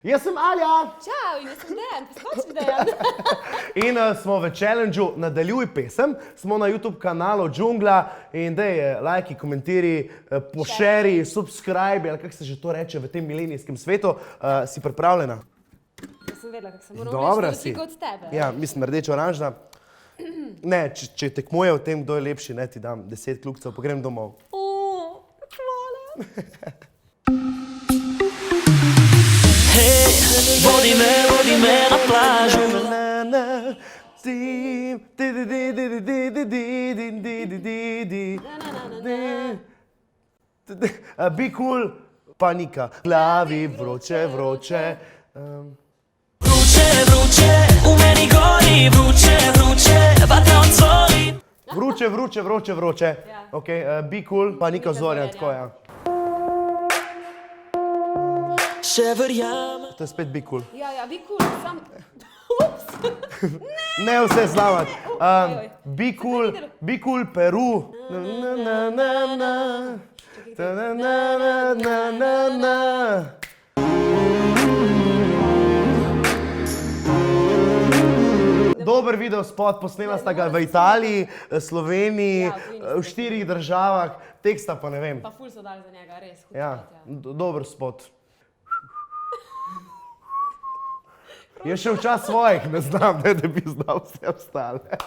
Jaz sem Alja. Čau, in jaz sem Dejan, poskočni Dejan. In smo v challengeu Nadaljuj pesem, smo na YouTube kanalu Džungla in dej, lajki, komentiri, pošeri, subscribe, ali kako se že to reče v tem milenijskem svetu. Si pripravljena? Jaz sem vedela, kako se moram Dobra reči, od tebe. Ja, mislim, rdeče-oranžna. Ne, če tekmuje v tem, kdo je lepši, ne, ti dam 10 kljukcev, pa grem domov. Hvala. Vodi me na plažu. Be cool, panika. Glavi vroče. Vroče, v meni gori. Vroče, vatra od zori. Vroče. Ok, be cool, panika Zorjan, tako ja. Še verjamem. To je spet be cool. Ja, be cool, sam... Ups! Ne vse slavati. Be cool, Peru. Dober video spot, posnela sta ga v Italiji, Sloveniji, v 4 državah, teksta pa ne vem. Pa ful so dali za njega, res. Ja, dober spot. Je še včas svojih, ne znam, ne, da bi znal vse ostale.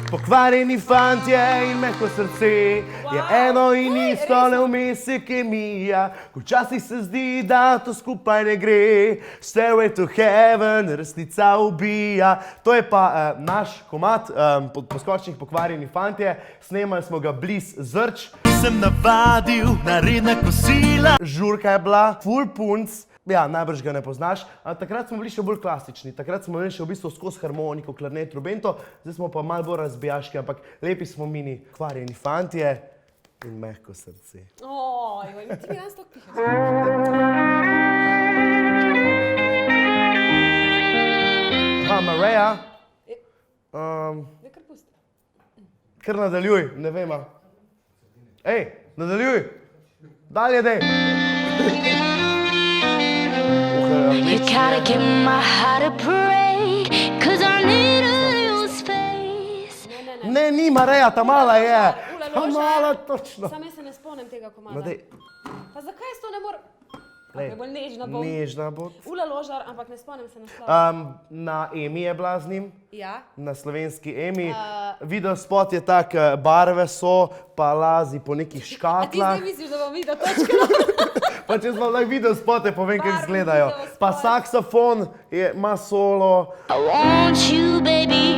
Pokvarjeni fantje in mehko srce je eno in isto, ne vmes je kemija. Včasih se zdi, da to skupaj ne gre. Stairway to heaven, resnica ubija. To je pa naš komad Poskočnih pokvarjeni fantje. Snemali smo ga bliz Zrč. Sem navadil na redna kosila. Žurka je bila, ful punc. Ja, najbrž ga ne poznaš. Takrat smo bili še bolj klasični. Takrat smo bili še v bistvu skozi harmoniko, klarnet, trubento. Zdaj smo pa malo bolj razbijaški, ampak lepi smo mini pokvarjeni fantje in mehko srce. Oj, ti mi nas tok pihaš. Mareja. Da kar pusti. Kar nadaljuj, ne vema. Ej, nadaljuj. Dalje dej. You gotta give my heart a break, 'cause I need a little space. Ne, ni Mareja, ta mala je. Ta mala, točno. Sam jaz se ne spomnim tega komada. No dej. Pa zakaj jaz to ne morem? Lej, Bolj nežna bom. nežna bo. Ula Ložar, ampak ne spomnim se naslova. Na Emi je bila z njim. Ja. Na slovenski Emi. Video spot je tak, barve so, pa lazi po nekih A ti škatlah. zdaj misliš, da bom videl točko? Pa če smo tak video spote, povem, kako Barvni izgledajo. video Pa spot. saksofon ima solo. I want you, baby,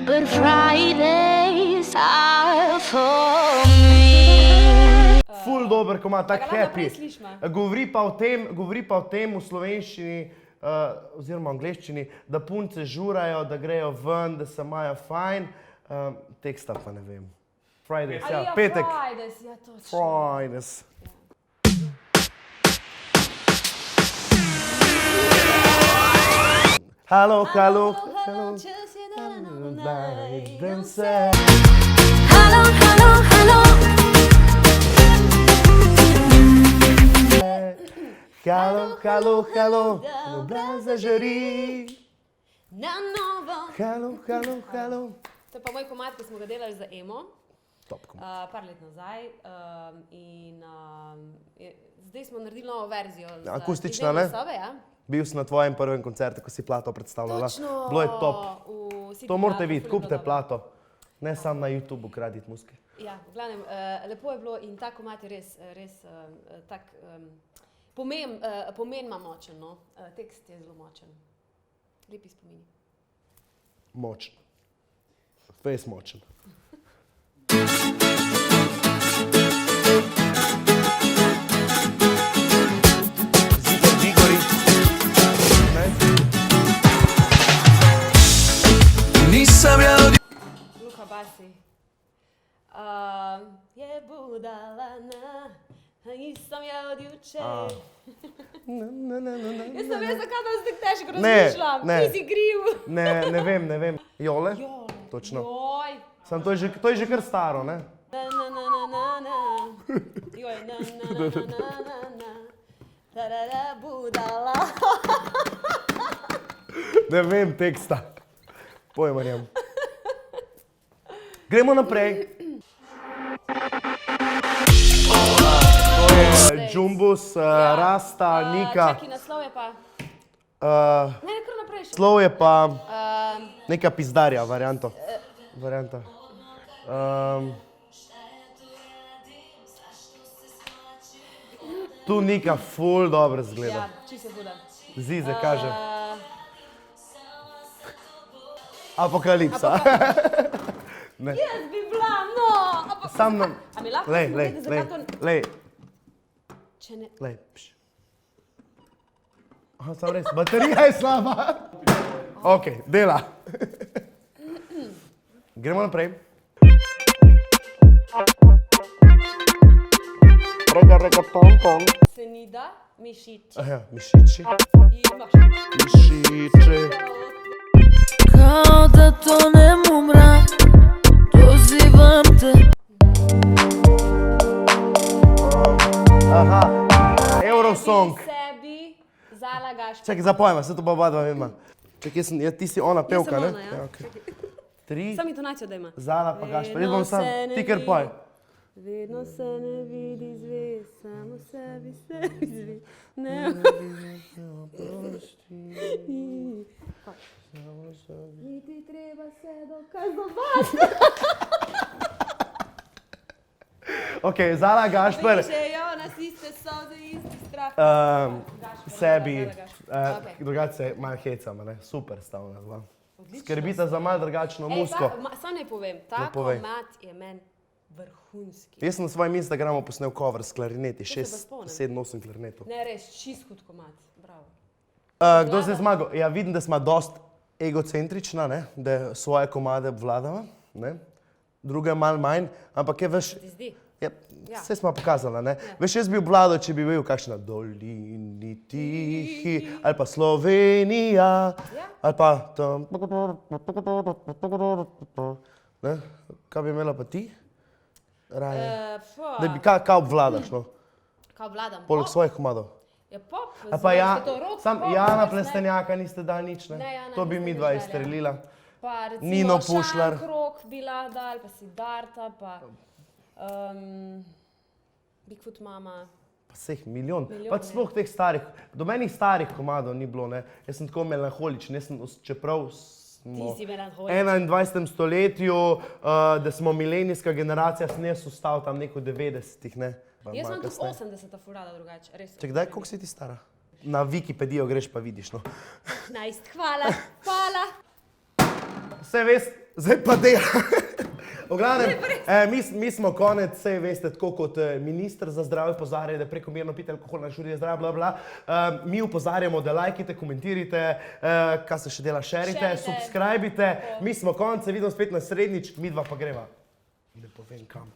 but Fridays are for me. Ful dober komad, tak A ga lahko happy. naprej slišimo? Govori pa o tem v slovenščini, oziroma angleščini, da punce žurajo, da grejo ven, da se imajo fajn. Teksta pa ne vem. Fridays, ja, petek. Fridays, ja, točno. Fridays. Halo, halo, halo. Just you don't know Najdem se. Hello, hello, hello. Halo, halo, halo. Oblast zažari. Na novo. Halo, halo, halo. To je pa moj komad, ki smo ga delali za Emo. Top komad. Par let nazaj. Zdaj smo naredili novo verzijo. Akustična, ne? Sobe, ja. Bil sem na tvojem prvem koncertu, ko si Plato predstavljala. Točno. Bilo je top. V City To morate Teatru, videti, ful je bilo kupite dobro. Plato. Ne samo na YouTubeu kraditi muske. Ja, v glavnem, lepo je bilo in ta komad je res tak, pomen ima močen, no. Tekst je zelo močen. Lepi spomini. Močen. Fes močen. Zidar Vigori. Ne? Nisem jaz Luka Basi. Je budalana, nisem je od juče. Jaz sem vem, zakaj da zdaj težko razmišljam. ne. Ti si kriv. Ne vem. Jole? Joj. Točno. Joj. Sam to je že kar staro, ne? Na, na, na, na, na, Joj, na, tarara, budala. Ne vem teksta. Pojma njem. Gremo naprej. To je Džumbus, Rasta, Nika. Čakaj, naslov je pa... Ne, kar naprej še. Slov je pa neka pizdarja, varianta. Tu Nika ful dobro zgleda. Ja, čisto se buda. Zize kaže. Apokalipsa. Jaz bi bila, no! Sam nam... A mi lahko Lej, povete, zakaj to... lej. Če ne... Lej, pš. Aha, sam res, baterija je slaba. Ok, dela. Gremo naprej. Rega, pom. Senida, mišiči. Aha, mišiči. Imaš. Mišiči. Kao da tonem u mrak, pozivam te. Aha, Eurosong. Sebi zalagaš. Čakaj, zapojma, se to pa oba dva vema. Čakaj, ti si ona pevka, ne? ona, ja. okej. 3, Sam intonacijo da ima. Zala pa Gašper. Jaz bom Vedno sam, se ne ti kar vidi. poj. Vedno se ne vidi zve, samo sebi zve. Ne. Niti treba se dokazovati. Ok, Zala Gašper. Piše jo, nas iste soze, isti strah. Sebi, Okej. drugače se malo hecama, ne? Super sta ona dva. Skrbita za malo drugačno musko. Sam ne povem, ta povej. komat je meni vrhunski. Jaz sem na svojem Instagramu posnel cover s klarineti, se pa 6, spomnim. 7, 8 klarinetov. Ne, res, čist hud komat, bravo. Kdo se je zmagal? Ja, vidim, da smo dost egocentrična, ne? Da svoje komade obvladava, ne? Druga malo manj, ampak je veš... Ti zdi? Ja, Ja. vse smo pokazala, ne? Veš, jaz bi obvladal, če bi bil kakšna Dolini tihi, ali pa Slovenija, ali pa tam... Ne? Kaj bi imela pa ti? Raje. Da bi kaj obvladaš, no? Kaj vladam? Poleg Pop? svojih komadov. Je pop, A pa ja, to rock, sam pop, Jana ne? Plestenjaka niste dali nič, ne? Ne, Jana To bi nisem mi dva nič dala. izstrelila. Pa recimo Nino Pušlar. Šankrok bi lahko dal, pa Siddharta, pa Bigfoot mama. Pa vseh milijon. Milijon, Pač ne. sploh teh starih, dobenih starih komadov ni bilo, ne? Jaz sem tako melanholičen, jaz sem, čeprav smo Ti si v melanholičen. 21. stoletju, da smo milenijska generacija, sem jaz ostal tam neko 90-ih, ne? Pa Jaz malo sem tudi kasneje. 80-ta furada drugače, res. Če kdaj, koliko si ti stara? Na Wikipedijo greš pa vidiš, no. 15, hvala, hvala. Vse veste, zdaj pa dela. V glavnem, mi smo konec, vse veste, tako kot minister za zdravje opozarja, da prekomerno pite alkohol na žuri je zdrav, bla, bla. Mi opozarjamo, da lajkite, komentirajte, kaj se še dela, šerite, Šerite. subscribite. Mi smo konec, se vidimo spet naslednjič, mi dva pa greva. Ne povem kam.